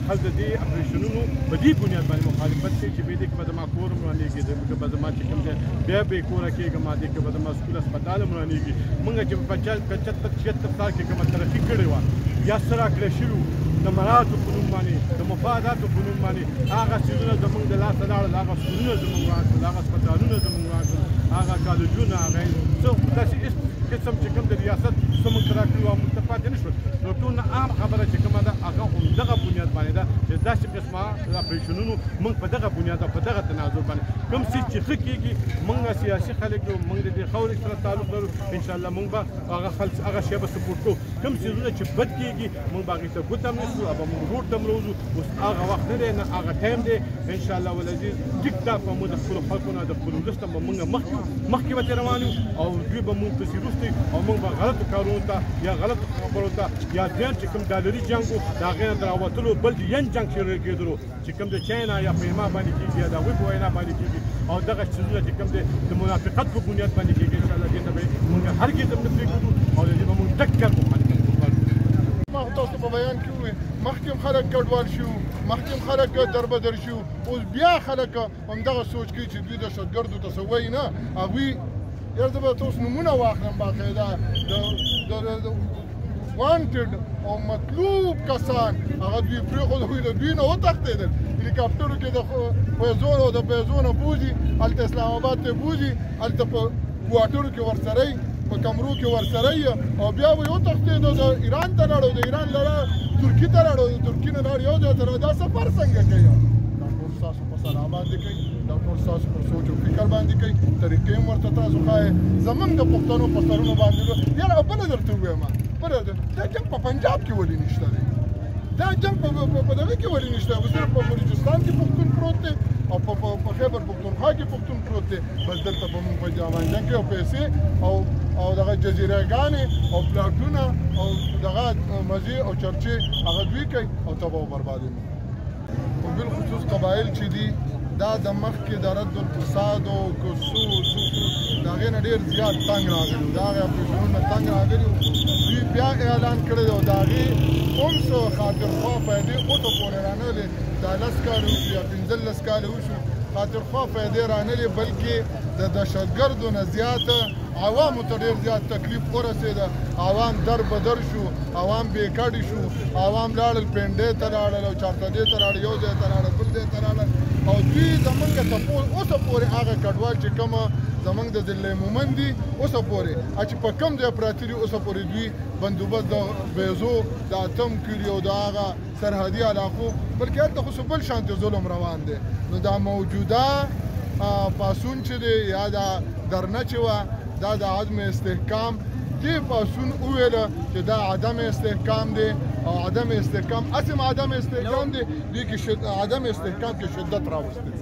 خل د دې اپریشنونو په دې بنیاد باندې مخالفت کوي چې به دې کې به زما کور مرانېږي که به زما چې کوم دی بیا بې کوره کېږم دې کې به زما سکول هسپتال مرانېږي موږ چې په 75-76 کال کې کومه ترقي کړې وه یا څه راکړی شوي وو د مراعاتو په نوم باندې د مفاداتو په نوم باندې هغه څیزونه زموږ د لاسه لاړل هغه سکولونه زموږ وران کړل هغه هسپتالونه زموږ وران کړل هغه کالجونه هغه څه داسې هېڅ قسم چې کوم د ریاست څه موږ ته راکړي وو موږ ته پاتې نه شول نو ټول نه عام خبره چې کومه ده هغه همدغه بنیاد باندې ده چې داسې قسمه اپریشنونو موږ په دغه بنیاد او په دغه تناظر باندې کوم څیز چې ښه کېږي موږ سیاسي خلک یو موږ د دې خاورې سره تعلق لرو انشاءالله موږ به هغه شی به سپورټ کوو کوم څیزونه چې بد کېږي موږ به هغې ته ګوته هم نیسو او به موږ روډ ته هم روځو اوس هغه وخت نه دی نه هغه ټایم دی انشاءالله والعزیز ټیک ټاک به موږ د خپلو خلکو نه د خپلو ولس ته به موږ مخکې به ترې روان یو او دوی به موږ پسې وروسته او موږ به غلطو کارونو ته یا غلطو خبرو ته یا دویم چې کوم ډالري جنګ و د هغې نه د راوتلو بل ین جنګ چې کېدلو چې کوم د چاینا یا پیما باندې کېږي یا د هغوی په وینا باندې کېږي او دغه څیزونه چې کوم دی د منافقت په بنیاد باندې کېږي انشاءالله دې ته به موږ هرګز هم نه پرېږدو او د دې به موږ ټکر مخالفت ما تاسو په بیان کې وویل مخکې هم خلک ګډوال شو مخکې هم خلک دربدر شو اوس بیا خلک همدغه سوچ کوي چې دوی دهشتګردو ته څه وایي نه هغوی یار زه به تاسو نومونه واخلم باقاعده د وانټډ او مطلوب کسان هغه دوی پرېښودل د دوی نه وتښتېدل هلیکاپټرو کې د فیضون او د فیضونه بوځي هلته اسلام آباد ته بوځي هلته په کوارټرو کې ورسره په کمرو کې ورسره او بیا به یو تښتېدو د ایران ته لاړو د ایران لاره ترکي ته لاړو د ترکي نه لاړ یو ځای ته دا سفر څنګه کوي دا ټول ستاسو په سلام باندې کوي دا ټول ستاسو په سوچ او فکر باندې کوي طریقې هم ورته تاسو ښایي زموږ د پښتنو په سرونو باندې یاره بله درته ووایم دا جنګ په پنجاب کې ولې نشته دی دا جنګ په دغه کې ولې نشته اوس په بلوچستان کې پښتون پروت دی او په خیبر پښتونخوا کې پښتون پروت دی بس دلته به موږ په جوان جنګ کې او پیسې او دغه جزیرهګانې او پلاټونه او دغه مزې او چرچې هغه دوی کوي او تباه او بربادي او بالخصوص قبایل چې دي دا د مخکې د رد الفساد او کوڅو د هغې نه ډېر زیات تنګ راغلي د هغې اپریشنونو نه تنګ راغلي دوی بیا اعلان کړی دی او د هغې هم څه خاطرخوا فایدې اوسه پورې رانغلې دا 10 کاله وشو یا 15 کاله وشو خاطرخوا فایدې رانغلې بلکې د دهشتګردو نه زیاته عوامو ته ډېر زیات تکلیف ورسېده عوام در بدر شو عوام بېکډې شو عوام لاړل پنډۍ ته لاړل او چارتدې ته لاړل یو ځای ته لاړل بل ځای ته لاړل او دوی زمونږ ته اوسه پورې هغه کډوال چې کومه زمونږ د ضلع مومن دي اوسه پورې چې په کوم ځای پراته دي اوسه پورې دوی بندوبست د بیزو د اتم کلي او د هغه سرحدي علاقو بلکې هلته خو بل شانتې ظلم روان دی نو دا موجوده پاسون چې دی یا دا درنه چې وه دا د عدم استحکام دې پاسون وویله چې دا عدم استحکام دی او عدم استحکام هسې عدم استحکام دی دوی کې عدم استحکام کې شدت راوستی